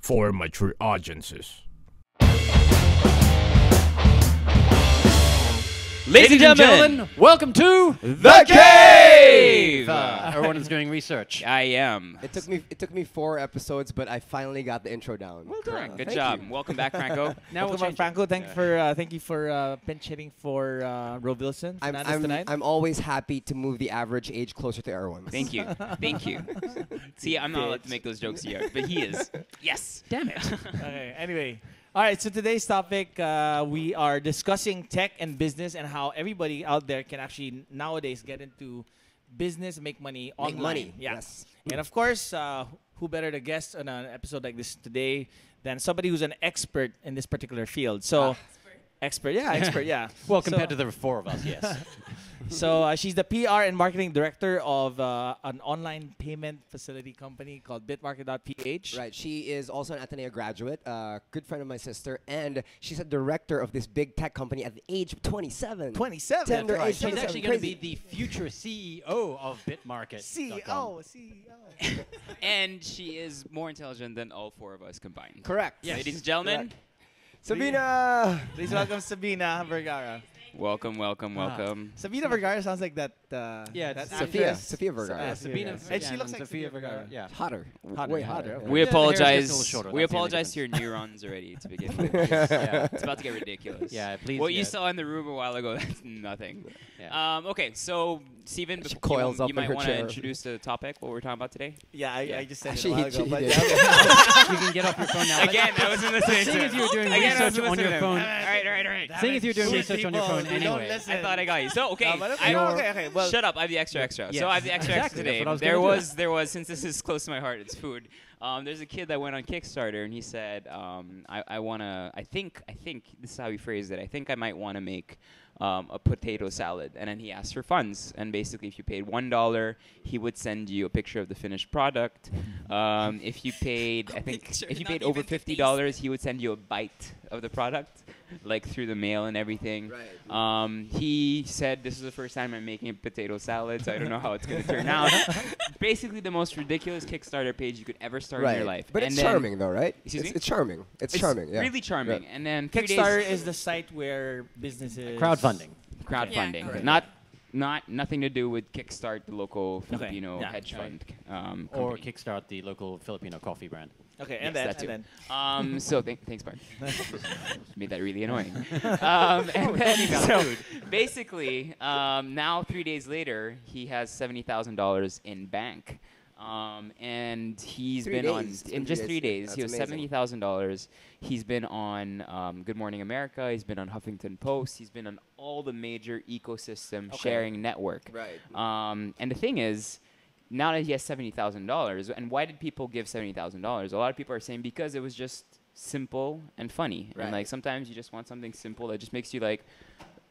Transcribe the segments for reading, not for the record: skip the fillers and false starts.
for mature audiences. Ladies and gentlemen, welcome to The Cave! Everyone is doing research. I am. It took me 4 episodes, but I finally got the intro down. Well done. Good job. Welcome back, Franco. Now Welcome, Franco. Thank you for pinch hitting for Rob Wilson. I'm always happy to move the average age closer to everyone's. Thank you. Thank you. See, I'm not allowed to make those jokes yet, but he is. Yes. Damn it. Okay, anyway. All right, so today's topic, we are discussing tech and business and how everybody out there can actually nowadays get into business, make money online. Make money, Yeah. yes. And of course, who better to guest on an episode like this today than somebody who's an expert in this particular field. So, expert, yeah. Well, compared to the 4 of us, yes. So she's the PR and marketing director of an online payment facility company called BitMarket.ph. Right. She is also an Ateneo graduate, good friend of my sister, and she's a director of this big tech company at the age of 27. 27. Tender That's right. age, She's 27, actually going to crazy. be the future CEO of BitMarket. CEO. And she is more intelligent than all 4 of us combined. Correct. Yes. Ladies and gentlemen, Correct. Sabina! Please welcome Sabina Vergara. welcome, welcome, welcome. Sabina Vergara sounds like that. Yeah, that's Sophia Vergara. Sabina And she looks like Sophia Vergara. Yeah. Hotter. Hotter, Way hotter, hotter. okay. We Yeah, the hair is just a apologize. little shorter, We that's the only apologize to your neurons already to begin with. Yeah. It's about to get ridiculous. Yeah, please. What you yeah. saw in the room a while ago, that's nothing. Yeah. Okay, so Steven, She before coils up you in might her want to chair. introduce the topic, what we're talking about today. Yeah, I just said Actually, it a while ago. he But did. You can get off your phone now. Again, I wasn't listening Seeing to as you were doing Again, I research wasn't on your listening. phone. All right. Seeing as you're doing Shoot research on your people, phone they don't anyway. listen. I thought I got you. So, okay. No, but I- okay. Well, Shut up. I have the extra. Yes. So I have the extra Exactly, today. that's what I was There gonna do. there was, since this is close to my heart, it's food. There's a kid that went on Kickstarter and he said, I think this is how he phrased it. I think I might want to make a potato salad. And then he asked for funds. And basically, if you paid $1, he would send you a picture of the finished product. If you paid, if you paid over $50, he would send you a bite of the product, like through the mail and everything. Right. He said, this is the first time I'm making a potato salad, so I don't know how it's going to turn out. Basically, the most ridiculous Kickstarter page you could ever start in your life. But And it's then- charming, though, right? Excuse me? It's charming. It's charming, yeah. really charming. Right. And then 3 days Kickstarter is the site where businesses Crowdfunding. crowdfunding, Yeah. nothing to do with Kickstart, the local Filipino Yeah. hedge fund Or company. kickstart the local Filipino coffee brand. Okay, Yes, and that then too. So thanks, Bart. Made that really annoying. And then, so basically, now 3 days later, he has $70,000 in bank. And he's 3 been days. on in just 3 days. He That's has amazing. $70,000. He's been on Good Morning America. He's been on Huffington Post. He's been on all the major ecosystem sharing network. Right. And the thing is, now that he has $70,000, and why did people give $70,000? A lot of people are saying because it was just simple and funny. Right. And like sometimes you just want something simple that just makes you like,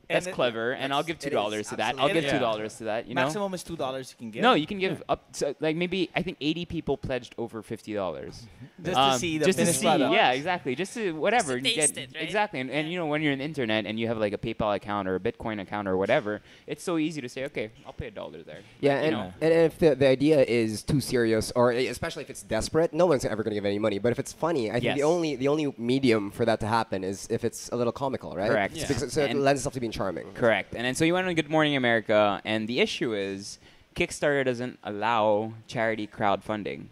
that's And it- clever, and I'll give it $2 is, to that. I'll give absolutely. $2 to that. You know. maximum is $2 you can get. No, you can give up to, like maybe I think 80 people pledged over $50. just to see the just to finished see, product. yeah, exactly. Just to whatever. Just to you taste get, it, right? Exactly, and you know when you're on the internet and you have like a PayPal account or a Bitcoin account or whatever, it's so easy to say, okay, I'll pay $1 there. Yeah, You and, know. and if the idea is too serious, or especially if it's desperate, no one's ever going to give any money. But if it's funny, I think Yes. the only medium for that to happen is if it's a little comical, right? Correct. So Yeah. because- So it And- lends itself to being charming. Correct. And then so you went on Good Morning America, and the issue is Kickstarter doesn't allow charity crowdfunding.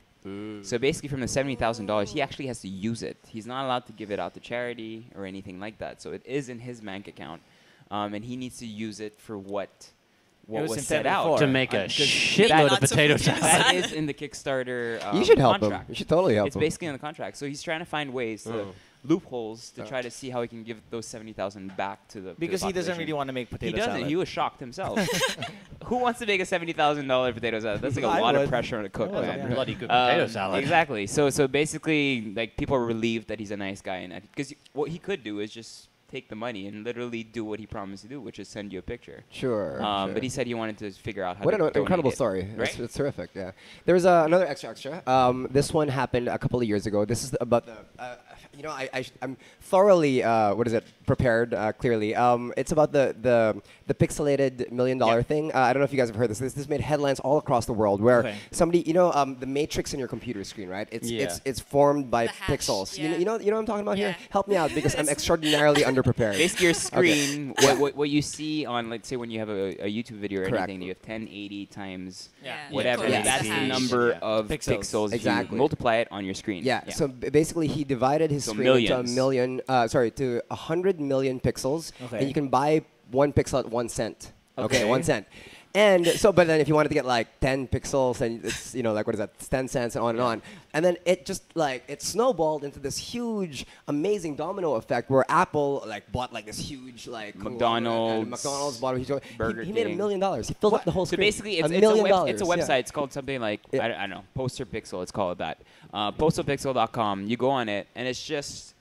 So basically, from the $70,000, he actually has to use it. He's not allowed to give it out to charity or anything like that. So it is in his bank account, and he needs to use it for what was was set intended out. for. To make a Because shitload of Lots of potato potato salad. that is in the Kickstarter You should help contract. him. You should totally help It's him. basically in the contract. So he's trying to find ways to loopholes to try to see how he can give those 70,000 back to the Because to the he doesn't population. really want to make He potato doesn't. salad. He was shocked himself. Who wants to make a $70,000 potato salad? That's like a I lot of would. pressure on a cook, I would, man. yeah. Bloody good potato salad. Exactly. So basically, like people are relieved that he's a nice guy, and because what he could do is just take the money and literally do what he promised to do, which is send you a picture. Sure. Sure. But he said he wanted to figure out how What to an donate incredible it. story. Right? It's terrific, yeah. There was another extra. This one happened a couple of years ago. This is about the... You know, I'm thoroughly prepared. Clearly, it's about the pixelated $1 million thing. I don't know if you guys have heard this. This made headlines all across the world. Where somebody, the matrix in your computer screen, right? It's formed by pixels. Yeah. You know what I'm talking about here? Yeah. Help me out because I'm extraordinarily underprepared. Basically, your screen, what you see on, let's say, when you have a YouTube video or Correct. anything, you have 1080 times Yeah. whatever. Yeah. That's the Hash. number of Pixels. pixels. Exactly. You multiply it on your screen. Yeah. So basically, he divided his So screen into millions. to 100 million pixels, Okay. and you can buy one pixel at 1 cent. Okay. 1 cent. And so, but then if you wanted to get like 10 pixels, and it's like what is that? It's 10 cents and on and on. And then it just it snowballed into this huge, amazing domino effect where Apple bought this huge McDonald's, and McDonald's bought a huge. Burger He made $1 King. million. He filled up the whole So screen. basically, it's $1 a million. it's a website. Yeah. It's called something like Yeah. I don't know, Poster Pixel. It's called that. Postalpixel.com. You go on it, and it's just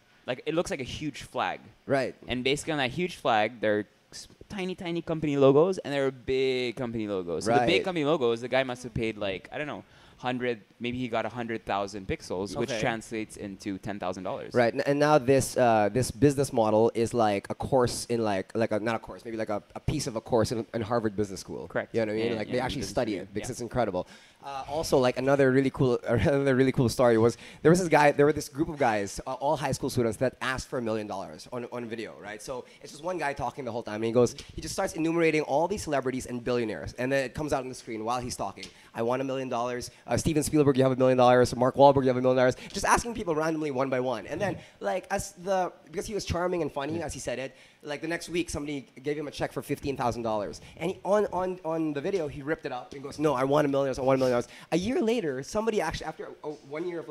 it looks like a huge flag. Right. And basically on that huge flag, there are tiny company logos, and there are big company logos. So the Right. big company logos, the guy must have paid I don't know, 100. Maybe he got 100,000 pixels, which Okay. translates into $10,000. Right, and now this this business model is like a course in not a course, maybe a piece of a course in Harvard Business School. Correct. You know what I mean? Yeah, They yeah, actually business study degree. it because Yeah. it's incredible. Also, another really cool story was there were this group of guys, all high school students that asked for $1 million on video, right? So it's just one guy talking the whole time, and he just starts enumerating all these celebrities and billionaires, and then it comes out on the screen while he's talking. I want $1 million. Steven Spielberg, you have $1 million. Mark Wahlberg, you have $1 million. Just asking people randomly one by one, and then because he was charming and funny as he said it. The next week, somebody gave him a check for $15,000, and on the video he ripped it up and goes, "No, I want $1 million. I want $1 million." A year later, somebody actually, after 1 year of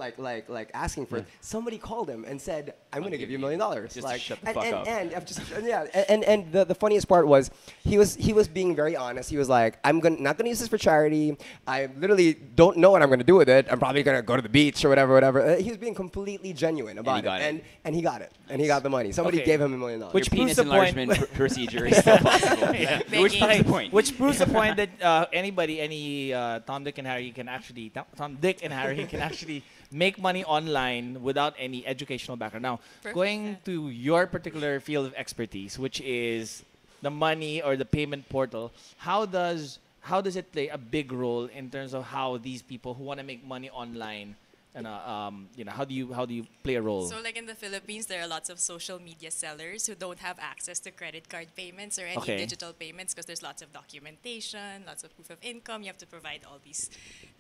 asking for it, somebody called him and said, "I'm going to give you $1 million." Just to shut the fuck up. And I've just and the funniest part was he was being very honest. He was like, "I'm not going to use this for charity. I literally don't know what I'm going to do with it. I'm probably going to go to the beach or whatever." He was being completely genuine about got it. and he got it, and he got the money. Somebody Okay. gave him $1 million. Which Your penis proves the point- enlargement procedure is still possible. Which proves the point. Which proves the point that any Tom, Dick, and Harry can actually make money online without any educational background. Now, Perfect, going yeah. to your particular field of expertise, which is the money or the payment portal, how does it play a big role in terms of how these people who want to make money online, and how do you play a role? So in the Philippines, there are lots of social media sellers who don't have access to credit card payments or any Okay. digital payments because there's lots of documentation, lots of proof of income. You have to provide all these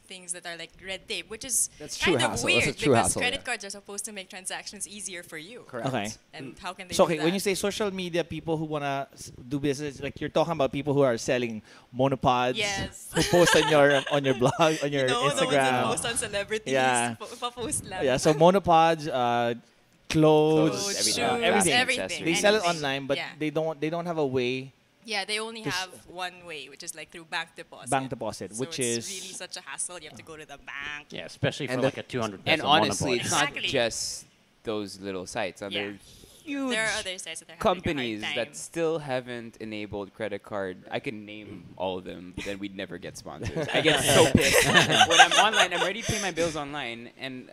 things that are red tape, which is That's true kind of hassle. weird That's a true because hassle, credit yeah. cards are supposed to make transactions easier for you. Correct. Okay. And how can they So do okay, that? when you say social media, people who wanna do business, you're talking about people who are selling monopods, Yes. who post on your blog, on your no, Instagram. the ones that post on celebrities. Yeah. Pa-post lang. Yeah, so monopods, clothes, Clothes, everything. shoes, everything. everything. They sell it anything. online, but Yeah. they don't have a way Yeah, they only This- have one way, which is through bank deposit. bank deposit, So which it's is really such a hassle. You have to go to the bank. Yeah, especially for And a 200 And peso honestly, monopod. it's not Exactly. just those little sites. Yeah. There are huge There are other sites that are companies having a hard that time. still haven't enabled credit card. I can name all of them, but then we'd never get sponsors. I get so pissed when I'm online. I'm ready to pay my bills online, and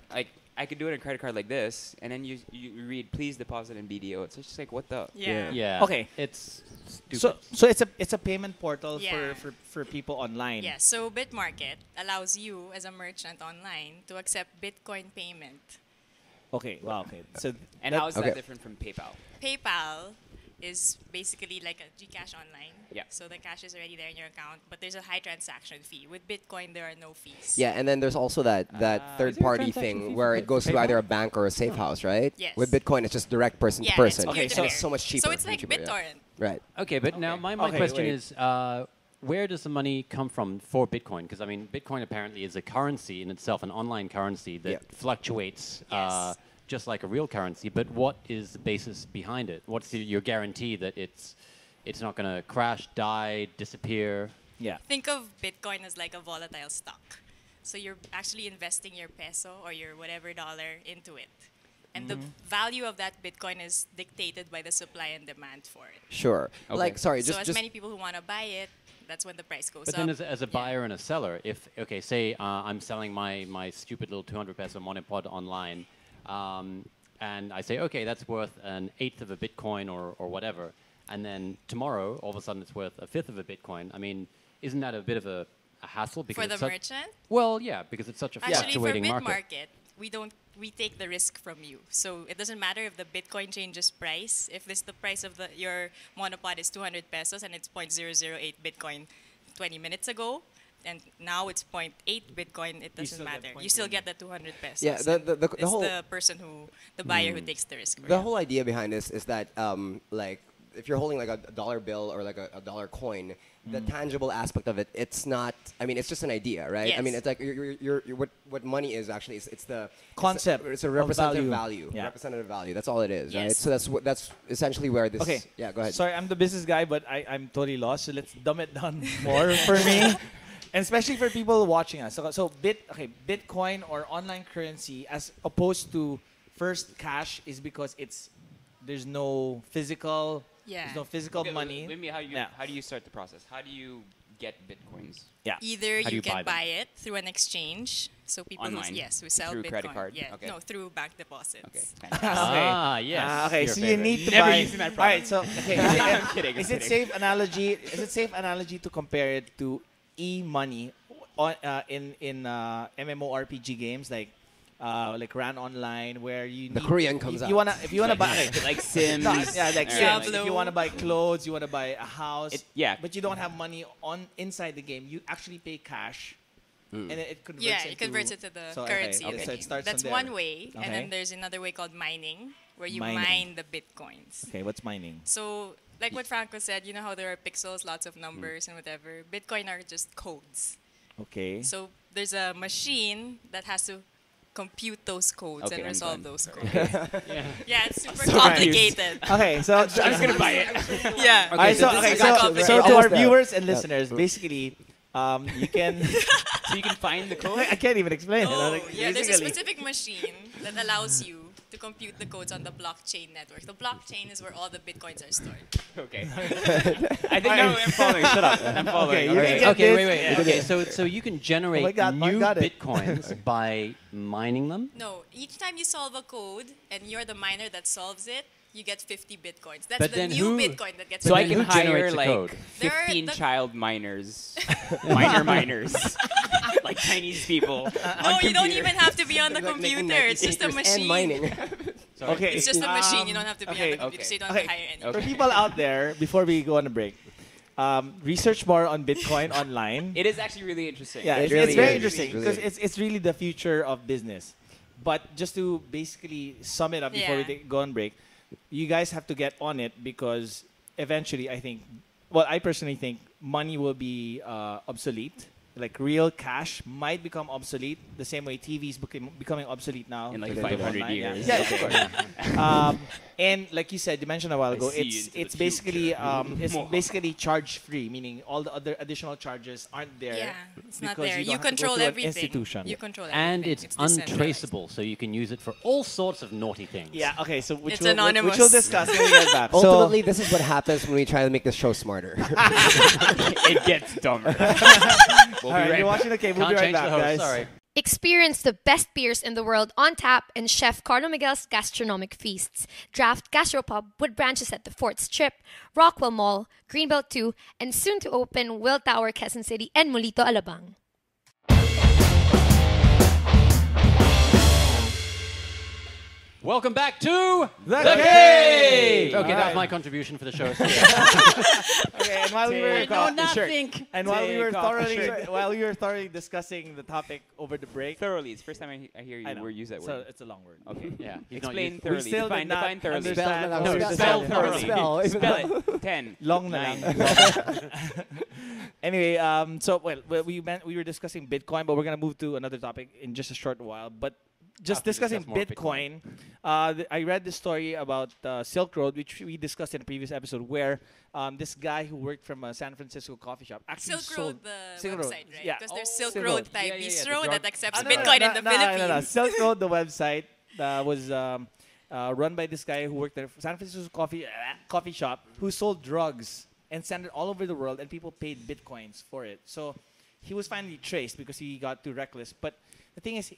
I could do it on a credit card like this, and then you read please deposit in BDO. It's just what the Yeah. Yeah. Okay. It's stupid. so it's a payment portal Yeah. for people online. Yeah, so BitMarket allows you as a merchant online to accept Bitcoin payment. Okay. Wow. Okay. So And how is Okay. that different from PayPal? PayPal is basically like a GCash online. Yeah. So the cash is already there in your account, but there's a high transaction fee. With Bitcoin, there are no fees. Yeah, and then there's also that Is there a third-party transaction fee thing for where it goes through PayPal? either a bank or a safe house, right? Yes. With Bitcoin, it's just direct person Yeah, to person. it's Okay, peer-to-peer. it's so much cheaper. So it's like cheaper, yeah. BitTorrent. Right. Okay, but now my Okay, question wait. is, where does the money come from for Bitcoin? Because Bitcoin apparently is a currency in itself, an online currency that Yeah. fluctuates Yes. just like a real currency. But what is the basis behind it? What's your guarantee that it's not going to crash, die, disappear? yeah. Think of Bitcoin as like a volatile stock. So you're actually investing your peso or your whatever dollar into it. And the value of that Bitcoin is dictated by the supply and demand for it. Sure. Okay. Sorry, So just as many people who want to buy it, that's when the price goes But up. then as a Yeah. buyer and a seller, say I'm selling my stupid little 200 peso monopod online, and I say, okay, that's worth an eighth of a Bitcoin or whatever, and then tomorrow, all of a sudden, it's worth a fifth of a Bitcoin. I mean, isn't that a bit of a hassle? Because For the it's merchant? well, yeah, because it's such a Actually, for fluctuating market. BitMarket, we take the risk from you. So it doesn't matter if the Bitcoin changes price. If the price of your monopod is 200 pesos and it's 0.008 Bitcoin 20 minutes ago, and now it's 0.8 Bitcoin, it doesn't matter. You still get the 200 pesos. Yeah, the it's whole the buyer who takes the risk. the whole idea behind this is that like if you're holding like a dollar bill or like a dollar coin, the tangible aspect of it, it's not. I mean, it's just an idea, right? I mean, Yes. it's like what money is actually. It's the Concept It's a of representative value. Yeah. Representative value. That's all it is, right? Yes. So that's essentially where this. Okay. Yeah. Go ahead. Sorry, I'm the business guy, but I'm totally lost. So let's dumb it down more for me, and especially for people watching us. So Bitcoin or online currency, as opposed to first cash, is because there's no physical. Yeah. There's no physical money. Maybe Yeah. how do you start the process? How do you get Bitcoins? Yeah. Either How do you you buy can them? buy it through an exchange. So people Online? who sell Through Bitcoin. credit card? Yeah. Okay. No, through bank deposits. Okay. Ah, yes. Okay, your so you favorite. need to Never buy. using that All right, so I'm kidding, I'm Is it kidding. safe analogy? Is it safe analogy to compare it to e-money on in MMORPG games like Ran Online, where you The need, Korean comes if you out. wanna buy Like Sims. no, yeah, like Alright. Sims. If you want to buy clothes, you want to buy a house, Yeah. but you don't have money on inside the game, you actually pay cash, and it converts. Yeah, into, it converts it to the so, currency. Okay, of the so it game. starts That's from there. one way, and Okay. then there's another way called mining, where you Mining. mine the bitcoins. Okay, what's mining? So, like what Franco said, you know how there are pixels, lots of numbers, and whatever. Bitcoin are just codes. Okay. So there's a machine that has to compute those codes Okay, and I'm resolve done. those codes. Yeah. Yeah, it's super so complicated. Okay, so I'm just gonna buy it. Yeah. All right, so so, this okay, is got so, you. so We're to our almost there. viewers and listeners, basically, you can. So you can find the code. I can't even explain it. Oh, Like, yeah, there's a basically- specific machine that allows you to compute the codes on the blockchain network. The blockchain is where all the bitcoins are stored. Okay. I think no, I'm following. Shut up. I'm following. Okay, you Okay. can get Okay, this. wait, wait. Yeah. Okay, so you can generate my God, Mark new got it. bitcoins by mining them. No, each time you solve a code and you're the miner that solves it, you get 50 bitcoins. That's But the then new who- Bitcoin that gets So I then can who hire generates the like code? There are 15 the- child miners, miners, like Chinese people. No, you don't even have to be on the Like making computer. It's 90 just a acres machine. And mining. Okay. It's just a machine. You don't have to be okay, on the computer, so you don't okay. have to hire anyone. For people out there, before we go on a break, research more on Bitcoin online. It is actually really interesting. Yeah, It it's, really it's very is. interesting It really because is. it's really the future of business. But just to basically sum it up before we Yeah. go on break, you guys have to get on it because eventually, I think, well, I personally think money will be obsolete. Like real cash might become obsolete the same way TVs becoming obsolete now. In like because of 500 online. years. Yeah, of course. And like you said, you mentioned a while ago, see it's into the it's basically it's Mwah. basically charge free, meaning all the other additional charges aren't there. Yeah, it's not because there. you You don't have to go control to an everything. institution. You control everything. And it's decentralized. untraceable, so you can use it for all sorts of naughty things. Yeah. Okay. So which It's we'll anonymous. discuss when we get back. Ultimately, this is what happens when we try to make the show smarter. It gets dumber. All right, you're watching the game. We'll Can't be right change back, the host, guys. sorry. Experience the best beers in the world on tap in Chef Carlo Miguel's gastronomic feasts. Draft Gastropub with branches at the Fort Strip, Rockwell Mall, Greenbelt 2, and soon to open Will Tower, Quezon City, and Molito, Alabang. Welcome back to The Cave. Cave! Okay, that Alright. was my contribution for the show. Okay, and while we were Take off the shirt. and while we were Take off the thoroughly discussing the topic over the break. Thoroughly. It's the first time I hear I you know. use that So word. it's a long word. Okay. Yeah, he's not Explain used- thoroughly. We still Define, did not define thoroughly. understand. Spell- No, spell spell thoroughly. thoroughly. Spell. Spell it. 10. Long na 9. lang. Anyway, we were discussing Bitcoin, but we're gonna move to another topic in just a short while. But just After discussing discuss more Bitcoin, I read this story about Silk Road, which we discussed in a previous episode, where this guy who worked from a San Francisco coffee shop actually Silk sold Road, the Silk Road, website, right? yeah. Because there's Silk Silk Road. Road type Yeah, yeah, yeah, the bistro drug- that accepts Ah, no, Bitcoin in the no, Philippines. Silk Road, the website, was run by this guy who worked at a San Francisco coffee shop who sold drugs and sent it all over the world, and people paid bitcoins for it. So he was finally traced because he got too reckless. But the thing is,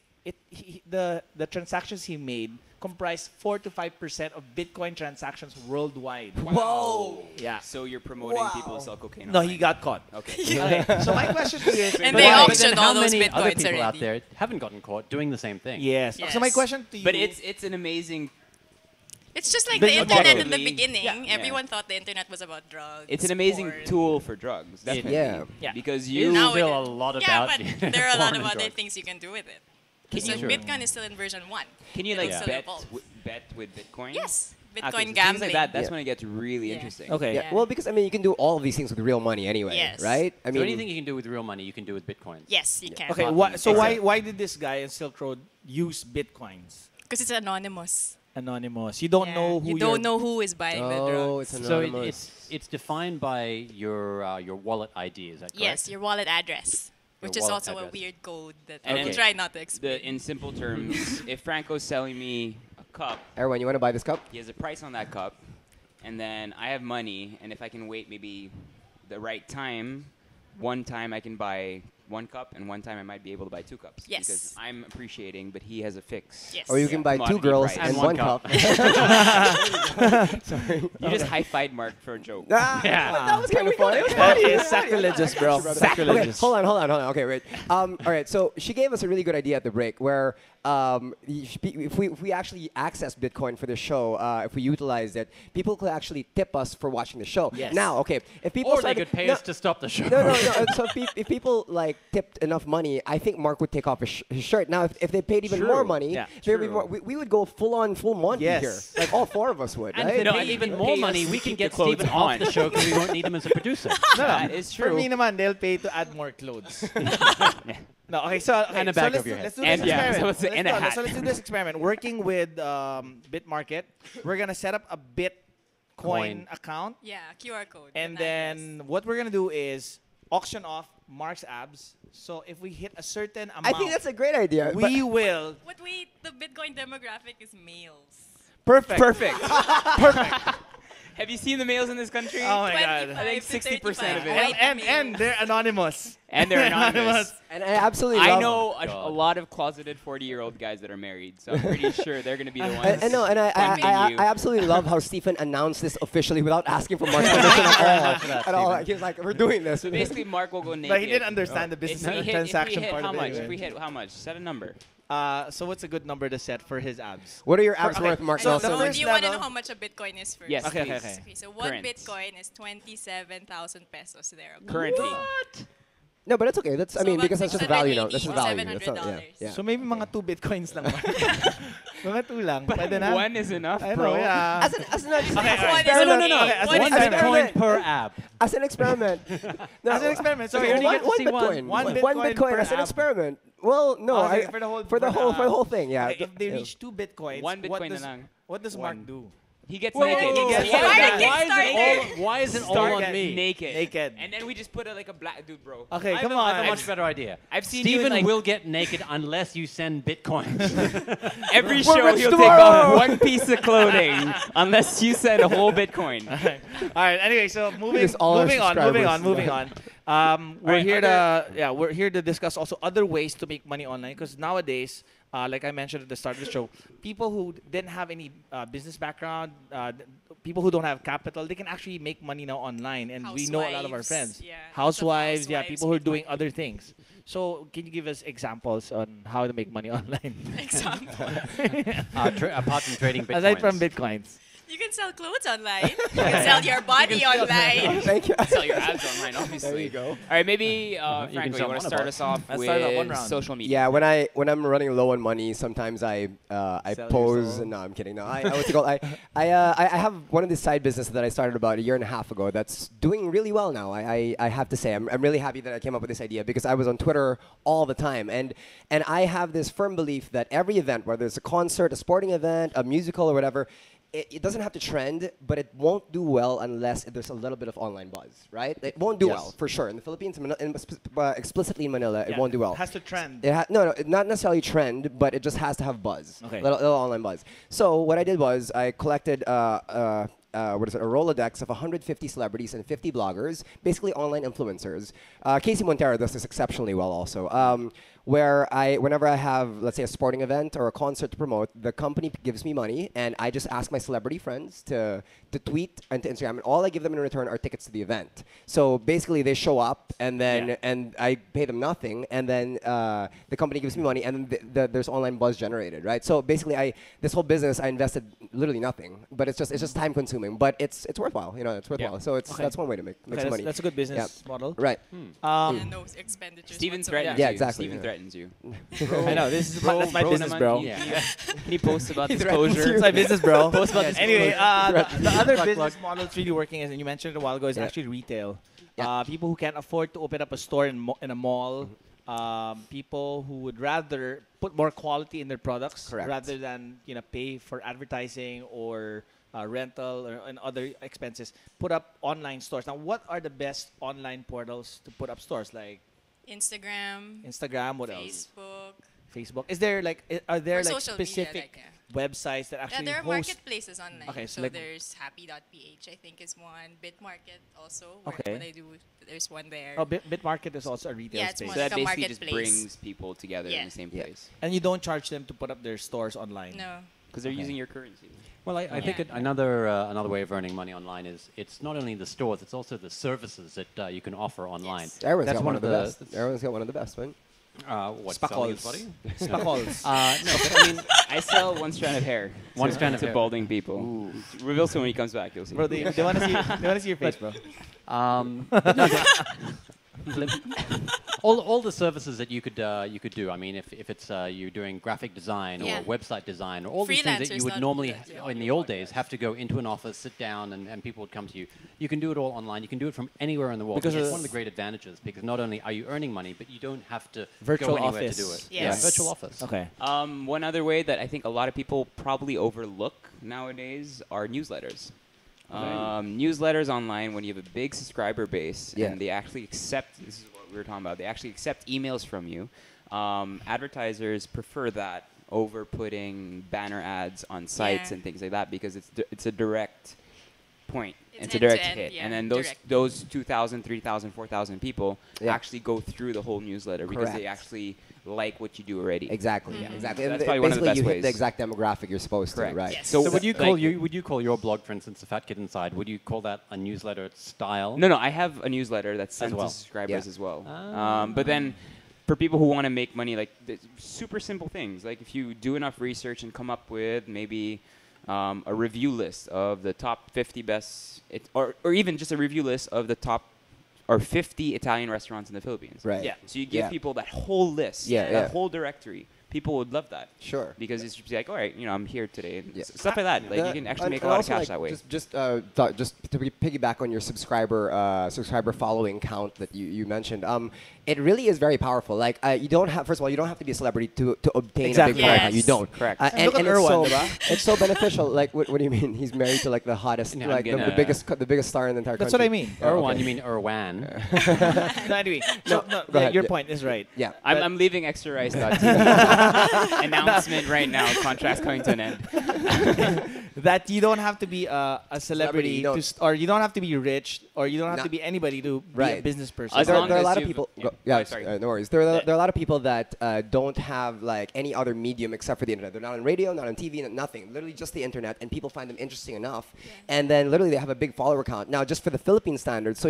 the transactions he made comprised 4 to 5% of Bitcoin transactions worldwide. Whoa! Yeah. So you're promoting people who sell cocaine No, online. he got caught. Okay. Okay. So my question to you is, And But they then auctioned how all those many other bitcoins people out already. there haven't gotten caught doing the same thing? yes. Yes. So my question to you, But it's an amazing. It's just like the Business internet model. in the Yeah. beginning. Yeah. Everyone thought the internet was about drugs. It's an amazing porn. tool for drugs. Definitely. Yeah. Yeah. Because It's you. Now still it a is. lot Yeah, about but there are a lot porn of and other drugs. things you can do with it. Can So you- Bitcoin is still in version 1. Can you It'll like still bet evolve. bet with Bitcoin? Yes. Okay, Bitcoin so things gambling. like that. That's Yeah. when it gets really Yeah. interesting. okay. Yeah. Well, because I mean, you can do all of these things with real money anyway, Yes. right? I So mean, anything you can do with real money, you can do with Bitcoin. Yes, you can. Okay. Exactly. So why did this guy in Silk Road use Bitcoins? Because it's anonymous. Anonymous. You don't Yeah. know who you don't know who is buying the oh, drugs. it's So anonymous. it's defined by your wallet ID. Is that correct? Yes, your wallet address, which is wallet also a address. weird code that And I will okay. try not to explain. In simple terms, if Franco's selling me a cup, Erwan, you want to buy this cup? he has a price on that cup, and then I have money, and if I can wait maybe the right time, one time I can buy 1 cup, and one time I might be able to buy 2 cups. Yes. Because I'm appreciating, but he has a fix. Yes. Or you can buy 2 Commodity girls price. and And 1 one cup. cup. Sorry. You just high-fived Mark for a joke. Ah, Yeah. that was kind of funny. It was That funny. is sacrilegious, bro. Okay, Sacrilegious. hold on. Okay, wait. All right, so she gave us a really good idea at the break where if we actually access Bitcoin for the show, if we utilize it, people could actually tip us for watching the show. Yes. Now, okay, if people Or they started- could pay no, us to stop the show. no. So if people like tipped enough money, I think Mark would take off his shirt. Now, if they paid even True. more money, Yeah, there would be true. more, we would go full Monty Yes. here. Like all 4 of us would, And right? if they No, pay and even they more pay money, us we to can keep get the clothes Steven off on. the show because we won't need him as a producer. That is For true. me naman, they'll pay to add more clothes. No, okay, so And a so bag let's of your do- head. let's do this And yeah, experiment. so it's and a hat. So let's do this experiment. Working with BitMarket, we're gonna set up a Bitcoin Coin. account, Yeah, QR code. and an then what we're gonna do is auction off Mark's abs. So if we hit a certain amount, I think that's a great idea. but- we will. address. But wait, the Bitcoin demographic is males. Perfect. Perfect. Perfect. Have you seen the males in this country? Oh my 25 god. I think to 60% of it. 35 white And males. they're anonymous. And they're anonymous. and I absolutely I love know a God. lot of closeted 40-year-old guys that are married, so I'm pretty sure they're going to be the ones. I know, and I funding you. absolutely love how Stephen announced this officially without asking for Mark's permission at all. for that, At all. Stephen. Like, he was like, "We're doing this." So basically, Mark will go naked. But he didn't understand the business If we hit, transaction if we hit part how of it. much? anyway. If we hit how much? Set a number. So what's a good number to set for his abs? What are your abs Okay, worth, Mark so Nelson? the So first do you want to level- know how much a Bitcoin is first? Yes, Okay, please. okay. Okay, so 1 Current. Bitcoin is 27,000 pesos there. Currently. No, but it's okay. That's I So mean about because that's just value. No, 680, that's just value. That's not, yeah, $700. yeah. So maybe mga 2 Bitcoins lang. Mga 2 lang. Pwede na? One is enough, I bro. know, yeah. As an One is experiment. okay. as One an is experiment. okay. Bitcoin per app. As an experiment. No, As an experiment. So okay, you only one, get to one see Bitcoin. one. One One Bitcoin Bitcoin per as an app. experiment. Well, no, Okay, I, for the whole for the whole thing. Yeah. Okay, if they Yeah. reach 2 Bitcoins, One what Bitcoin does, na lang. what does Mark do? He gets Whoa, naked. whoa, whoa, He gets whoa. Why naked. did Kickstarter? Why is it all Start on me? naked. Naked. And then we just put like a black dude, bro. Okay, I come have a- I have on. a much better idea. I've seen you in, Steven like- will get naked unless you send bitcoins. Every We're show rich he'll tomorrow. take off one piece of clothing unless you send a whole Bitcoin. All right. Anyway, so This all our moving on. subscribers. We're Alright, here are to we're here to discuss also other ways to make money online because nowadays, like I mentioned at the start of the show, people who didn't have any business background, people who don't have capital, they can actually make money now online, and we know a lot of our Housewives, friends, yeah, lots of housewives, yeah, housewives people who are make doing money. other things. So, can you give us examples on how to make money online Example. Apart from trading bitcoins. aside from bitcoins? You can sell clothes online. You can sell your body online. Thank you. Sell your ads online, obviously. There you go. All right, maybe can Franco, sell you want to one start about. us off Let's with start off one round. social media? Yeah, when I'm running low on money, sometimes I Sell pose. yourself. No, I'm kidding. No, what's it called? I have one of these side businesses that I started about a year and a half ago. That's doing really well now. I have to say I'm really happy that I came up with this idea because I was on Twitter all the time, and I have this firm belief that every event, whether it's a concert, a sporting event, a musical, or whatever. It doesn't have to trend, but it won't do well unless there's a little bit of online buzz, right? It won't do Yes. well, for sure. In the Philippines, explicitly in Manila, it Yeah, won't do well. It has to trend. No, not necessarily trend, but it just has to have buzz. Okay. Little online buzz. So what I did was I collected a Rolodex of 150 celebrities and 50 bloggers, basically online influencers. Casey Montero does this exceptionally well also. where whenever I have, let's say, a sporting event or a concert to promote, the company gives me money, and I just ask my celebrity friends to tweet and to Instagram, and all I give them in return are tickets to the event. So basically, they show up, and then and I pay them nothing, and then the company gives me money, and then there's online buzz generated, right? So basically, this whole business, I invested literally nothing, but it's just time consuming, but it's worthwhile, it's worthwhile. So that's one way to make some money. That's a good business model. Right. No expenditures. Steven whatsoever. threatens Yeah, you. exactly. Steven threatens you. I know that's my business, bro. Yeah. He posts about He threatens disclosure. you. It's my business, bro. Post about Anyway, disclosure. the other Plug, business plug. model that's really working, as you mentioned it a while ago, is actually retail. Yeah. People who can't afford to open up a store in a mall, people who would rather put more quality in their products Correct. rather than pay for advertising or rental and other expenses, put up online stores. Now, what are the best online portals to put up stores? Like Instagram, what else? Facebook. Facebook. Is there are there Or like social media, specific websites that Yeah, actually there are host? marketplaces online. Okay, so so like- there's happy.ph, I think, is one. BitMarket also. Where Okay. What I do, there's one there. Oh, BitMarket is also a retail Yeah, it's space. more So that like a basically just marketplace. brings people together in Yeah. the same Yeah. place. And you don't charge them to put up their stores online. No. Because they're Okay. using your currency. Well, I think another way of earning money online is it's not only the stores, it's also the services that you can offer online. Yes. Everyone's That's got one one of of the the- best. Everyone's got one of the best, right? What, selling his body? Spacols. No, but I mean, I sell one strand of hair. One to- strand of to hair. balding people. Reveal soon when he comes back. You'll see. Bro, they want to see. They want to see your face, bro. All the services that you could do. I mean, if it's you're doing graphic design Yeah. or website design or all these things that you Freelancers would not normally do that, yeah. in the old days have to go into an office, sit down, and people would come to you. You can do it all online. You can do it from anywhere in the world. Because It's of- one of the great advantages because not only are you earning money, but you don't have to Virtual go anywhere office. to do it. Yes. Yeah, virtual office. Okay. One other way that I think a lot of people probably overlook nowadays are newsletters. Newsletters online, when you have a big subscriber base Yeah. and they actually accept, this is what we were talking about, they actually accept emails from you. Advertisers prefer that over putting banner ads on sites Yeah. and things like that because it's a direct point. It's It's a direct end-to-end, hit. yeah, And then direct. those 2,000, 3,000, 4,000 people Yeah. actually go through the whole newsletter because they Correct. actuly like what you do already. Exactly. Mm-hmm. Exactly. So And that's probably one of the basically, best you hit the ways. exact demographic you're supposed Correct. to, right? Yes. So would you like- call your blog, for instance, the Fat Kid Inside? Would you call that a newsletter style? No, I have a newsletter that's sent well. to subscribers Yeah. as well. But then for people who want to make money, like super simple things, like if you do enough research and come up with maybe a review list of the top 50 best, or even just a review list of the top or 50 Italian restaurants in the Philippines. Right. Yeah. So you give Yeah. people that whole list, Yeah, that yeah. whole directory. People would love that. Sure. Because it's just like, all right, I'm here today. And Yeah. stuff like that. Like you can actually make a lot of cash that way. Just to piggyback on your subscriber following count that you mentioned. It really is very powerful. Like you don't have, first of all, you don't have to be a celebrity to obtain Exactly. a big follower. Yes. You don't. Correct. And, Look at and it's so Erwan, diba? it's so beneficial. Like what do you mean? He's married to like the hottest, Yeah, like I'm the gonna- biggest star in the entire That's country. what I mean. Erwan, okay. you mean Erwan? No, anyway, No, no, go ahead. your Yeah. point is right. Yeah. I'm leaving extrarice.tv. Announcement right now. Contract's coming to an end. That you don't have to be a celebrity, you don't- or you don't have to be rich, or you don't have No. to be anybody to be a Right. business person. As there, long there are a as lot of you- people. yeah. Yeah, Oh, sorry. no worries. There are a lot of people that don't have like any other medium except for the internet. They're not on radio, not on TV, nothing. Literally just the internet, and people find them interesting enough. And then literally they have a big follower count. Now, just for the Philippine standards, so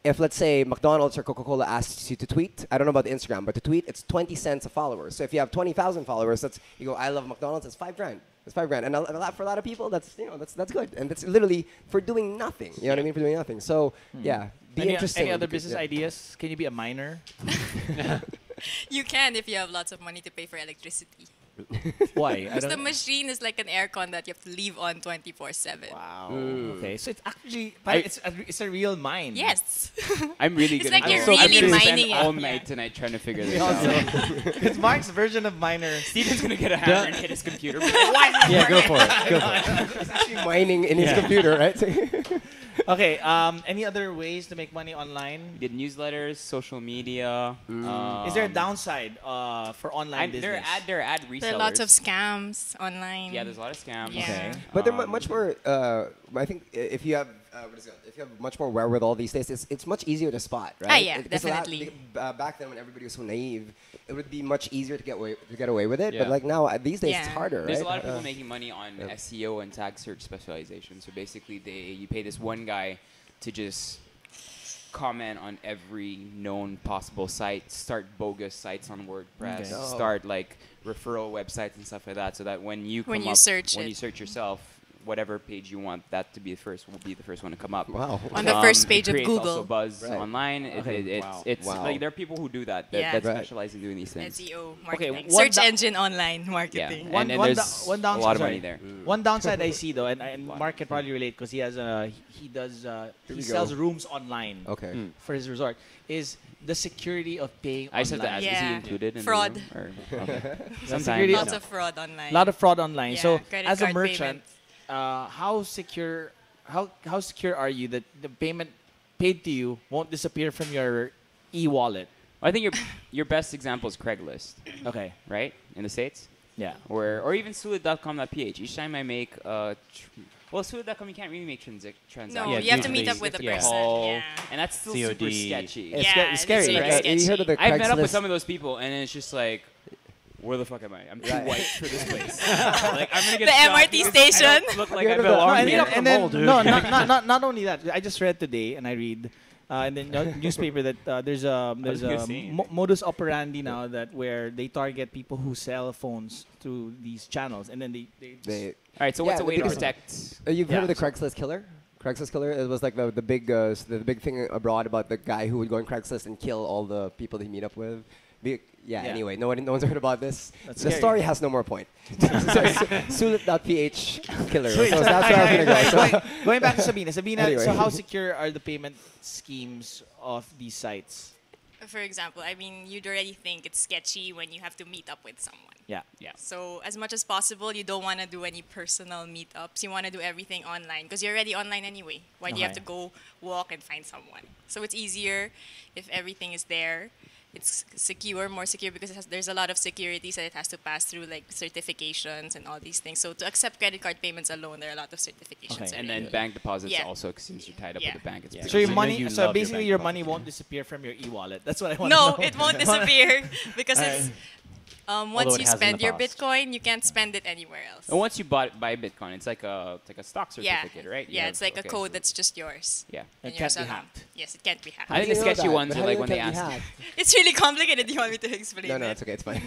if let's say McDonald's or Coca-Cola asks you to tweet, I don't know about the Instagram, but to tweet, it's 20 cents a follower. So if you have 20,000 followers, you go, I love McDonald's, it's $5,000. It's $5,000, and for a lot of people, that's good, and that's literally for doing nothing. You know what I mean? For doing nothing. So yeah, be interesting. Any other because- business yeah. ideas? Can you be a miner? You can if you have lots of money to pay for electricity. Why? I Because the don't. machine is like an aircon that you have to leave on 24/7. Wow. Mm. Okay, so it's actually I- it's a real mine. Yes. I'm really It's gonna like go. you're I'm really gonna mining spend it. all Yeah. night tonight trying to figure this We out. also- It's Mark's version of miner. Steven's gonna get a hammer and hit his computer. Why? Yeah, go for it. Go for it. He's actually mining in his computer, right? Okay. Any other ways to make money online? Did newsletters, social media. Is there a downside for online There business? are ad resellers. There are lots of scams online. Yeah, there's a lot of scams. Yeah. Okay. But they're much more. I think if you have what is it? If you have much more wherewithal these days, it's much easier to spot, right? Ah, yeah, Because definitely. Back then, when everybody was so naive, it would be much easier to get away with it. Yeah. But like now, these days, it's Yeah. harder, right? There's a lot of people making money on SEO and tag search specialization. So basically, you pay this one guy to just comment on every known possible site, start bogus sites on WordPress, Okay. Oh. start like referral websites and stuff like that, so that when you When come you up, search when it. you search yourself, whatever page you want that to be the first will be the first one to come up. Wow. On the first page of Creates Google. also buzz Right. online. Wow. It's Wow. like there are people who do that Yeah. that Right. specialize in doing these things. SEO Okay, marketing. one Search engine online marketing. And there's one a downside, lot of sorry. money there. One downside I see though, and Mark can probably relate because he has he we sells go. rooms online Okay. for his resort. Is the security of paying I just have to online? ask, is he Yeah. included in Fraud. the room? Or, okay. security- Sometimes. Lots of fraud online. A lot of fraud online. Yeah, So credit as a card merchant, payment. how secure are you that the payment paid to you won't disappear from your e-wallet? I think your best example is Craigslist, Okay. right? In the States? Yeah. Or even sulit.com.ph. Each time I make sulit.com you can't really make transactions. No, Yeah, you have to meet usually- up with the yeah. person. Call, Yeah. and that's still super COD. sketchy. It's Yeah, scary, it's really right? You heard of the I've met up with Craigslist- some of those people, and it's just like, where the fuck am I? I'm too Right. white for this place. like I'm gonna get The shot MRT because station. I don't look like I heard of the- belong No, and, here. and then not only that. I just read today, and I read in the newspaper that there's a gonna say anything. modus operandi now that where they target people who sell phones through these channels, and then They, All right, so Yeah, what's a way to because- protect? you've Yeah. heard of the Craigslist killer? Craigslist killer. It was like the big thing abroad about the guy who would go on Craigslist and kill all the people they meet up with. Yeah. Anyway, no one's heard about this. That's the scary. story has no more point. Sulit.ph killer. Sweet. So that's where I was gonna go. So, Going back to Sabina. Anyway. So how secure are the payment schemes of these sites? For example, I mean, you'd already think it's sketchy when you have to meet up with someone. Yeah. So as much as possible, you don't want to do any personal meetups. You want to do everything online because you're already online anyway. Why do you have Okay. to go walk and find someone? So it's easier if everything is there. It's secure, more secure because there's a lot of securities that it has to pass through, like certifications and all these things. So to accept credit card payments alone, there are a lot of certifications. Okay. And already. then bank deposits Yeah. also, since you're tied up Yeah. with the bank. It's Yeah. pretty So your You know money. you So love your basically, bank your deposit, money yeah. won't disappear from your e-wallet. That's what I want to No, know. it won't disappear because it's Although once it you has in spend the your past. Bitcoin, you can't spend it anywhere else. And once you buy Bitcoin, it's like a stock Yeah, certificate, right? You yeah, have- it's like a okay, code so- that's just yours. Yeah. It and can't yours be alone. hacked. Yes, it can't be hacked. I think How the do you know sketchy that? ones But are how do like you when know they it can't ask. be hacked? It's really complicated. Do you want me to explain No, it? it's okay. It's fine.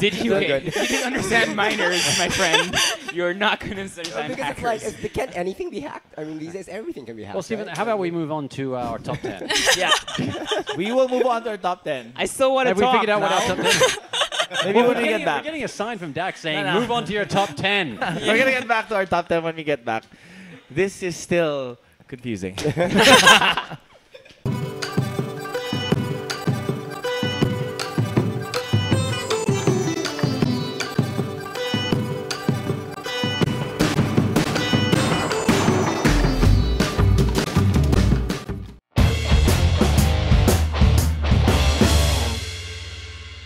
Did you? Doing Okay, good. if you didn't understand miners, my friend, you're not gonna understand Because it's hackers. like, can't anything be hacked? I mean, these days everything can be hacked. Well, Stephen, right? how about we move on to our top 10? Yeah. We will move on to our top 10. I still want to Have we talk. figured out what our now. top 10 Maybe when we we're get back. getting a sign from Dax saying, No, no. move on to your top 10. We're going to get back to our top 10 when we get back. This is still confusing.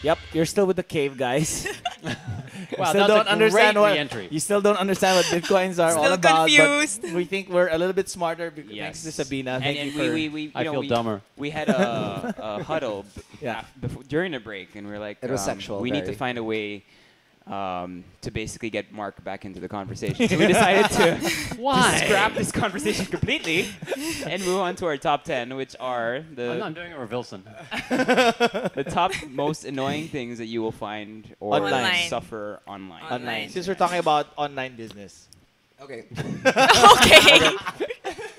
Yep, you're still with the cave, guys. Wow, still that's don't a understand great what re-entry. you still don't understand what bitcoins are all Still about. confused. But we think we're a little bit smarter thanks Yes. to Sabina. And, Thank and you for we I feel dumber. We had a huddle Yeah. during the break, and we are like, It was sexual, we need to very. find a way to basically get Mark back into the conversation. So we decided to scrap this conversation completely and move on to our top 10, which are I'm doing it with Wilson. the top most annoying things that you will find or Online. suffer online. online. Since we're talking about online business. Okay. Okay.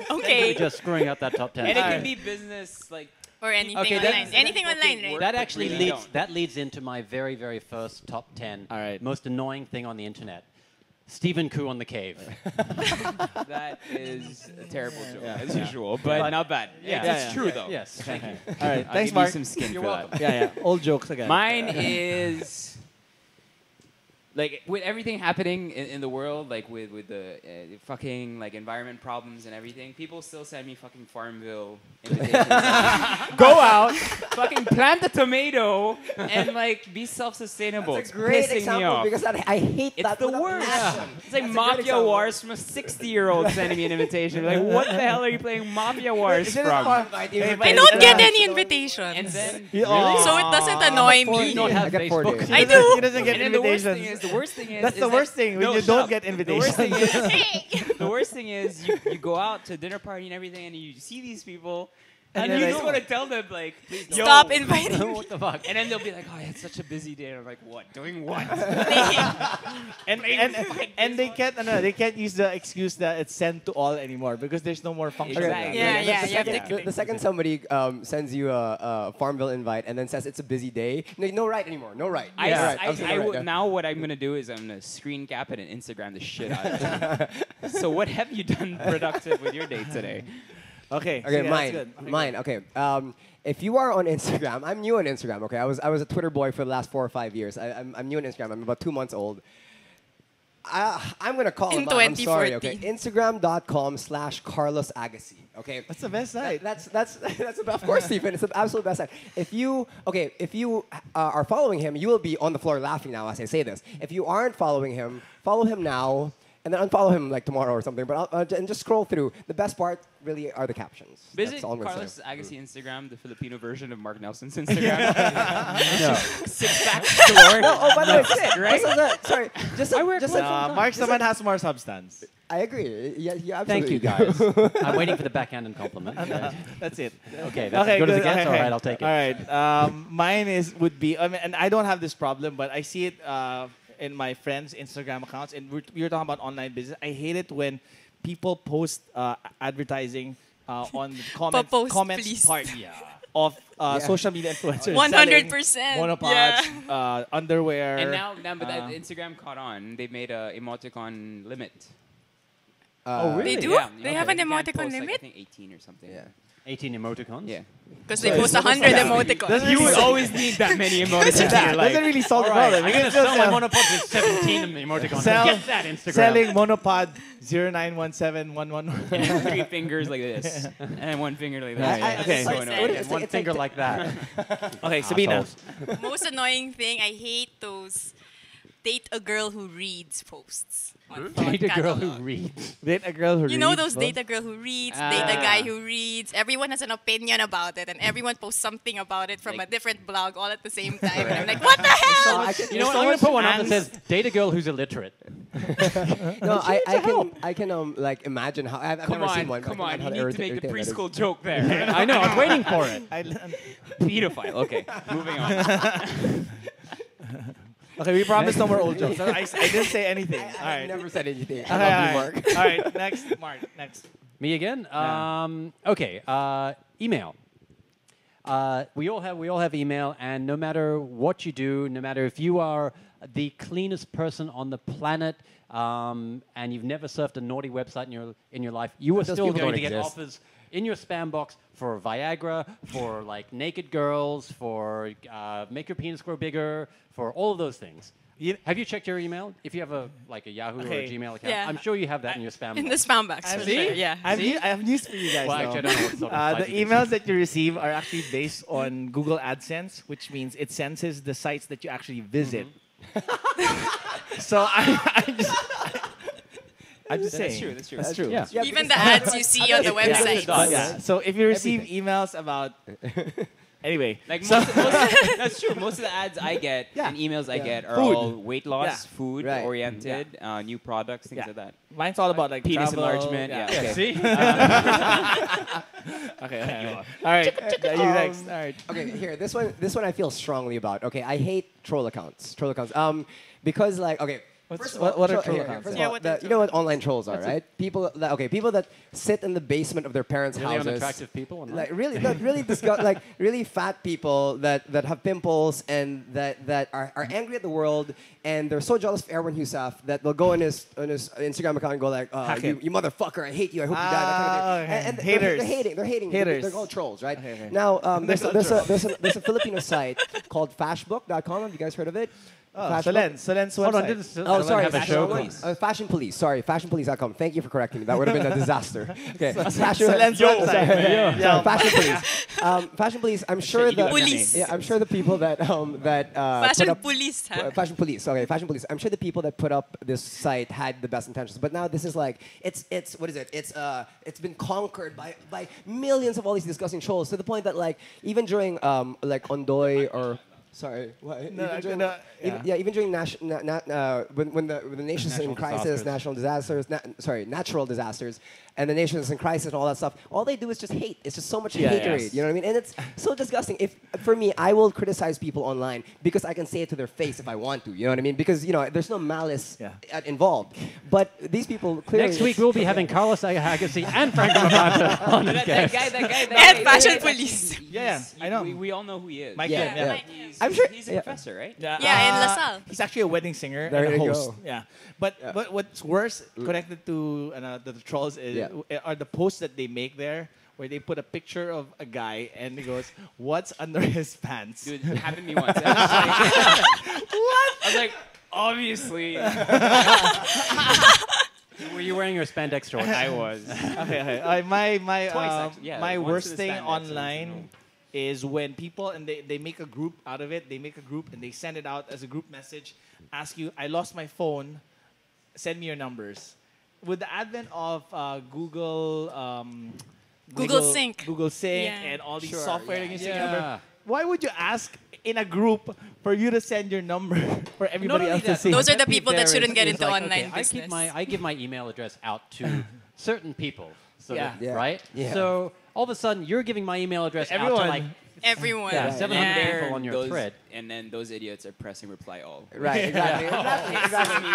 We're Okay. just screwing up that top 10. And it Alright. can be business, like, Or anything Okay, online. that's- Anything that's online, okay, right? work. That actually Really leads don't. into my very, very first top 10 All right. most annoying thing on the internet. Stephen Koo on the cave. that is a terrible joke, Yeah. as usual, but not bad. Yeah. It's Yeah. true, though. Yes, thank you. All right. I'll Thanks, give you Mark. some skin You're for welcome. that. Yeah, yeah. Old jokes again. Mine is like with everything happening in the world, like with the fucking like environment problems and everything, people still send me fucking Farmville invitations. Go out, fucking plant a tomato, and like be self-sustainable. It's a great pissing me example off. because I hate It's that. the with a worst. passion. It's like That's a great Mafia example. Wars from a 60-year-old sending me an invitation. Like, what the hell are you playing Mafia Wars Isn't it from? fun? I Hey, don't get uh, any invitations. And then So it doesn't annoy Do you me. not I have get 4 Facebook? days. I do. He doesn't get and then invitations. the worst thing is That's is the that- worst thing when No, you shut don't up. get The worst invitations. thing is, Hey. the worst thing is you go out to a dinner party and everything, and you see these people, and they're you like, just want to tell them like, please don't. Stop inviting me. What the fuck? And then they'll be like, oh, I had such a busy day. And I'm like, what? Doing what? And they can't use the excuse that it's sent to all anymore because there's no more function. Exactly. Yeah, The yeah, you have second- to the second somebody sends you a Farmville invite and then says it's a busy day, no right anymore. No right. I, Yeah, right. I, Absolutely I right, would- yeah. now what I'm gonna do is I'm gonna screen cap it and Instagram the shit out of it. So what have you done productive with your day today? Okay. Okay, so yeah, mine. that's good. Mine. Okay. If you are on Instagram, I'm new on Instagram. Okay, I was a Twitter boy for the last 4 or 5 years. I'm new on Instagram. I'm about 2 months old. I'm gonna call In him out. I'm sorry. Okay, 2014. Instagram.com/Carlos Agassi. Okay. That's the best site. That's of course, Stephen. It's the absolute best site. If you are following him, you will be on the floor laughing now as I say this. If you aren't following him, follow him now, and then unfollow him like tomorrow or something. But and just scroll through. The best part really are the captions. Visit That's all I'm gonna Carlos say. Agassi Instagram, the Filipino version of Mark Nelson's Instagram. No. Six packs galore. Oh, by the way, That's it, right? Sorry, just Mark someone has more substance. I agree. Yeah, you Thank absolutely you, do. guys. I'm waiting for the backhanded compliment. That's it. Okay, that's as good as it gets. All right, I'll take it. All right. Mine would be, and I don't have this problem, but I see it in my friends' Instagram accounts, and we're talking about online business. I hate it when people post advertising on the comments please. part of social media influencers. 100%. selling Monopods, Yeah. underwear. And now but that Instagram caught on. They made a emoticon limit. Oh, really? They do? Yeah, They have an you can't emoticon post, like, limit? I think 18 or something. Yeah. 18 emoticons? Yeah. Because they post 100 emoticons. You would always need that many emojis in your life. doesn't really solve the All right, problem. I'm You going to can sell just, my monopod with 17 emoticons. Sell- Get that Instagram. selling monopod 091711. 3 fingers like this, and 1 finger like that. I- Okay. So annoying. It's One like- finger like that. Okay, Sabina. Assholes. Most annoying thing, I hate those date a girl who reads posts. on Thought Date a girl who Catalog. reads. Date a girl who You know reads, those no? date a girl who reads, date a Ah. guy who reads. Everyone has an opinion about it, and everyone posts something about it from Like- a different blog all at the same time. And I'm like, what the hell? You know what? I'm going to put one up that says, date a girl who's illiterate. No, I can like imagine how I've Come never seen on, one. come but I on. can You need to irritate make the that is. preschool joke there. I know, I'm waiting for it. Pedophile. Okay, moving on. Okay, we promise no more old jokes. I didn't say anything. All I right. never said anything. Okay, I love you, Mark. All right, next, Mark. Next. Me again? Okay, email. We all have email, and no matter what you do, no matter if you are the cleanest person on the planet, and you've never surfed a naughty website in your life, you are Those still people going don't to get exist. offers in your spam box for Viagra, for like naked girls, for make your penis grow bigger, for all of those things. Have you checked your email? If you have a Yahoo or a Okay. Gmail account, Yeah. I'm sure you have that in your spam In the box. spam box. for See? sure, Yeah. I have news for you guys. Well, though. actually, I don't know what sort of The site it is. emails that you receive are actually based on Google AdSense, which means it senses the sites that you actually visit. So I'm just saying. That's true. That's true. That's true. Yeah. Yeah, Even because- the ads you see on the Yeah. website. Yeah. Yeah. So if you receive emails about, anyway, Like so that's true. Most of the ads I get Yeah. and emails I Yeah. get are Food. all weight loss, Yeah. food Right. oriented, new products, things Yeah. like that. mine's all about like Penis travel. enlargement. Yeah. Yeah, Okay. see? Okay. All right. You next. All right. Okay, here. This one I feel strongly about. Okay, I hate troll accounts. Because like first of all, what are troll accounts? First of Yeah, all, what are you know what online trolls are, right? People that sit in the basement of their parents' Really houses. unattractive people? online? Like really like really fat people that have pimples and that are angry at the world, and they're so jealous of Erwin Husaf that they'll go on his Instagram account and go like, Hack you it. motherfucker, I hate you, I hope you die. That kind of thing. okay. And Haters. they're hating. Haters. They're called trolls, right? Okay. Now there's a Filipino site called Fashbook.com. Have you guys heard of it? Solen's Hold on, website. did Oh, sorry. have a show? Fashion Police. Sorry, fashionpolice.com. Thank you for correcting me. That would have been a disaster. Okay. Fashion, Solen's website. sorry, Yeah. Fashion Police. Fashion Police. I'm sure the Police. Yeah, I'm sure the people that Fashion put up, police, huh? Fashion Police. Okay, Fashion Police. I'm sure the people that put up this site had the best intentions, but now this is like it's what is it? It's been conquered by millions of all these disgusting trolls to the point that like even during like Ondoy or. Sorry. What? No, even during, no, yeah. even during when the nation's in National crisis, disasters. national disasters, natural disasters, and the nation's in crisis and all that stuff. All they do is just hate. It's just so much haterade. yes. You know what I mean? And it's so disgusting. If for me, I will criticize people online because I can say it to their face if I want to. You know what I mean? Because there's no malice involved. But these people clearly. Next week we'll be having Carlos Agassi and Frank Mapata on as That guests. guy. And fashion police. Yeah, I know. We all know who he is. Mike Yeah, Kim, yeah. He's, I'm sure- he's a yeah. professor, right? Yeah, in LaSalle. He's actually a wedding singer There and a you host. go. Yeah, but what's worse connected to the trolls is are the posts that they make there where they put a picture of a guy and it goes, "What's under his pants?" Dude, it happened to me once. I was like, obviously. Were you wearing your spandex shorts? I was. Okay. My Twice, actually. Yeah, my once worst in the thing spandex, once online is when people and they make a group out of it. They make a group and they send it out as a group message. Ask you, I lost my phone. Send me your numbers. With the advent of Google Sync. Google Sync, Yeah. and all these Sure, software yeah. that you sync Yeah. number, why would you ask in a group for you to send your number for everybody only else to that, see? Those are the pet peeve people that there shouldn't get is into like, online okay, business. I give my email address out to certain people. So Yeah. that- Yeah. Right? Yeah. So all of a sudden you're giving my email address out Everyone. to like Everyone. Yeah, Yeah. 700 Yeah. people on your those, thread. and then those idiots are pressing reply all. Right. Exactly. Exactly.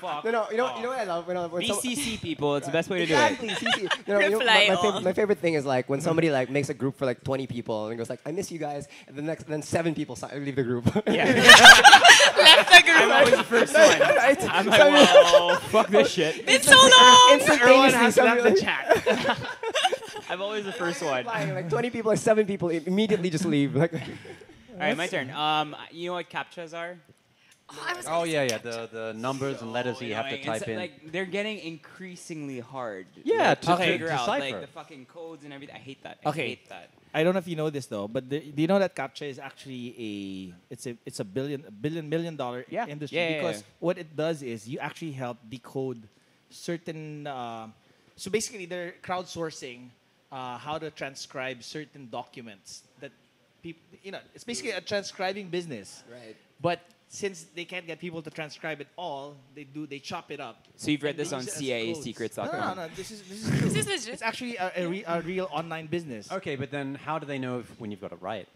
Fuck. No. You know what I love when BCC people, it's the best way to do Exactly. it. CC. Reply all. My favorite thing is like when somebody like makes a group for like 20 people and goes like, "I miss you guys," and then 7 people leave the group. Left the group. I'm always the first one. Right? I'm like, well, fuck this shit. It's so long. Everyone Instantaneously, has left somebody the chat. I'm always the first one. All like 20 people or 7 people immediately just leave. Like, right, my turn. You know what captchas are? Oh yeah. The numbers and letters that you have to Annoying. type It's in. like they're getting increasingly hard. Yeah, like, to figure out decipher. like the fucking codes and everything. I hate that. I Okay. hate that. I don't know if you know this though, but do you know that CAPTCHA is actually it's a billion dollar Yeah. industry Yeah, yeah, because yeah. what it does is you actually help decode certain. So basically, they're crowdsourcing how to transcribe certain documents that people. It's basically a transcribing business. right. But since they can't get people to transcribe it all, they chop it up. So you've read And they this on use it as CIA codes. secrets.com. No. This is true. This is legit. It's actually a real online business. Okay, but then how do they know when you've got it right?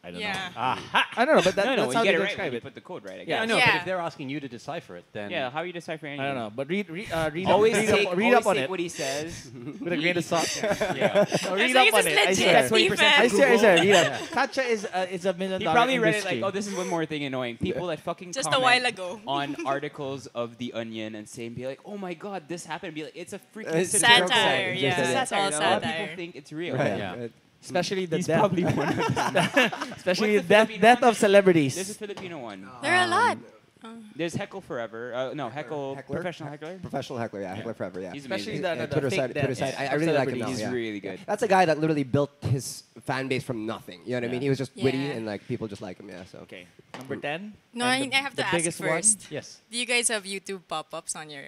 I don't Yeah. I don't know, but No, that's when how you they get it right, describe when you it. put the code right. I Yeah. guess. I know, Yeah. but if they're asking you to decipher it, then Yeah, how are you deciphering anything? I don't know, but read Always read take, up, read always up on take it what he says. with a grain of salt. Yeah. No, read So up this on is it. I legit, swear. Stephen. I swear. Read up. CAPTCHA is it's $1 million He probably read it industry. like, oh, this is one more thing annoying. People that fucking Just a comment while ago. on articles of The Onion and say, and be like, oh my god, this happened. Be like, it's a freaking It's satirical satire, site. yeah. It's a It's all satire. A lot of satire. people think it's real. Right. Yeah. right. especially the He's death, probably one of them. especially What's the the death Filipino death one? of celebrities. There's a Filipino one. There are a lot. There's Heckle Forever. No, Heckle, Heckler? professional heckler. Professional heckler, yeah, heckler forever, yeah. He's Especially amazing. the Twitter fake side, Twitter deaths side. I of really like him now. celebrities. He's yeah. really good. That's a guy that literally built his fan base from nothing. You know what I mean? He was just witty Yeah. and like people just like him. Yeah. So Okay, number 10. No, And I have to the ask biggest one? first. yes. Do you guys have YouTube pop-ups on your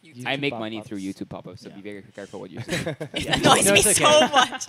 YouTube? I make YouTube money pop-ups. through YouTube pop-ups, so Yeah. be very careful what you say. It annoys No, me it's so okay. much.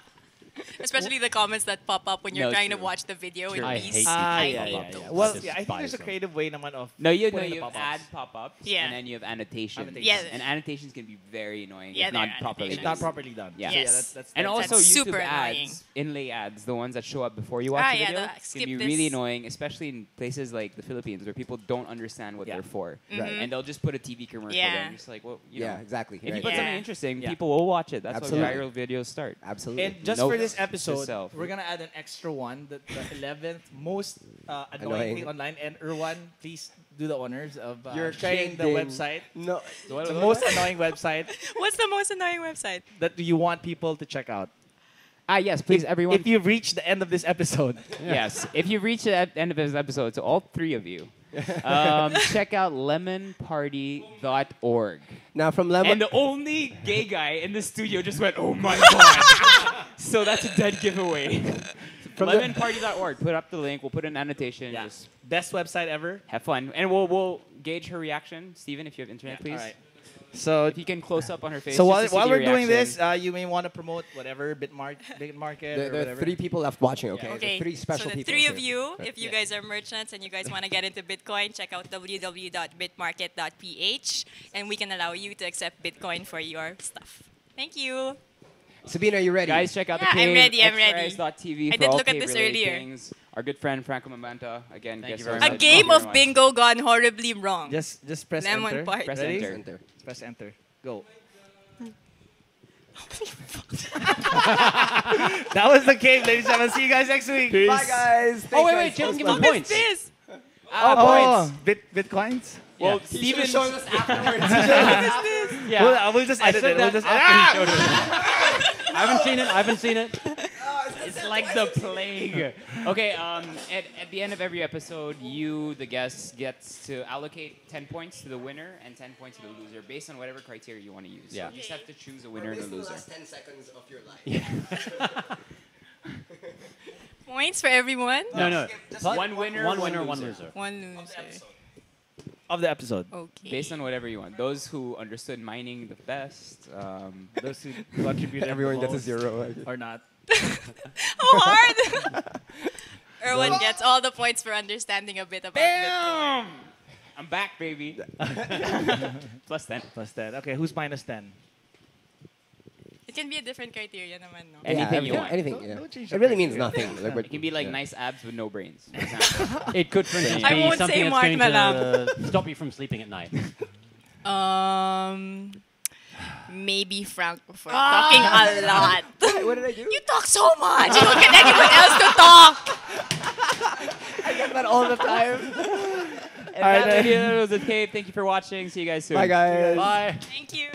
Especially the comments that pop up when you're No, trying to true. watch the video in I peace. hate Ah, I yeah, love yeah, those. yeah. Well, I yeah, I think there's a despise creative way naman of No, you putting the have pop-ups. ad pop-ups, Yeah. and then you have annotations. Annotations. Yeah. And annotations can be very annoying Yeah, if not they're properly It's annotations. not done. properly done. Yeah. So, Yes. And That's also YouTube super annoying. ads, inlay ads, the ones that show up before you watch Ah, the yeah, video, the can skip be this. really annoying, especially in places like the Philippines where people don't understand what Yeah. they're for. Right. And they'll just put a TV commercial Yeah. there and just like, well, you yeah, know. exactly. If you right. put Yeah. something interesting, Yeah. people will watch it. That's Absolutely. how viral videos start. Absolutely. And just Nope. for this episode, Yourself. we're gonna add an extra one, the 11th most annoying Annoying. thing online. And Erwan, please do the honors of You're sharing the kidding. website, no. the most annoying website What's the most annoying website? that you want people to check out. Yes, please, everyone. If you've reached the end of this episode. Yes, if you reach the end of this episode, so all three of you, check out lemonparty.org. Now from And the only gay guy in the studio just went, "Oh my god!" So that's a dead giveaway. Lemonparty.org. Put up the link. We'll put an annotation. Yeah. Just Best website ever. have fun, and we'll gauge her reaction. Steven, if you have internet, please. All right. So If you can close up on her face. So just to see while the we're doing reaction. this, you may want to promote whatever BitMarket or there are whatever. 3 people left watching. Okay, Okay, There are 3 special so the people. 3 of Okay. you, if you guys are merchants and you guys want to get into Bitcoin, check out www.bitmarket.ph, and we can allow you to accept Bitcoin for your stuff. Thank you. Sabina, are you ready? Guys, check out Yeah, the cave. I'm ready, I'm ready. XRS.tv I for did all look at this cave-related earlier. things. Our good friend Franco Mamanta. Again, Thank guest you very host. A much. game Thank you of very much. bingo gone horribly wrong. Just press Lemon enter. part. Press Ready? enter. Enter. Press enter. Go. That was the game, ladies and gentlemen. See you guys next week. Bye, guys. Oh, wait, Thanks, wait, guys. Jim, give That me was points. This. Oh, Bitcoins? Well, fun. You should've Steven. shown us afterwards. Yeah. We'll just I edit said it. We'll that just after you showed it. I haven't seen it. It's like the plague. Okay, at the end of every episode, you, the guest, gets to allocate 10 points to the winner and 10 points to the loser based on whatever criteria you want to use. Yeah. So you just have to choose a winner and a Basically, loser. last 10 seconds of your life. Points for everyone? No. One winner, one one winner, one loser. loser. One loser. Of the episode. Okay. Based on whatever you want. Those who understood mining the best. Those who contributed Everyone the gets a most 0. or not. How hard? Erwin gets all the points for understanding a bit about Bitcoin. I'm back, baby. Plus 10. Plus 10. Okay, who's minus 10? It can be a different criteria naman, no? Anything you want. Anything, yeah. Don't change It the really means criteria. nothing. Like, It can be like yeah. nice abs with no brains, for example. It could, for instance, I be won't something say that's Mark going na to stop you from sleeping at night. Maybe Franco for talking a lot. What did I do? You talk so much. You don't get anyone else to talk. I get that all the time. And that video was a tape. Thank you for watching. See you guys soon. Bye, guys. Bye. Thank you.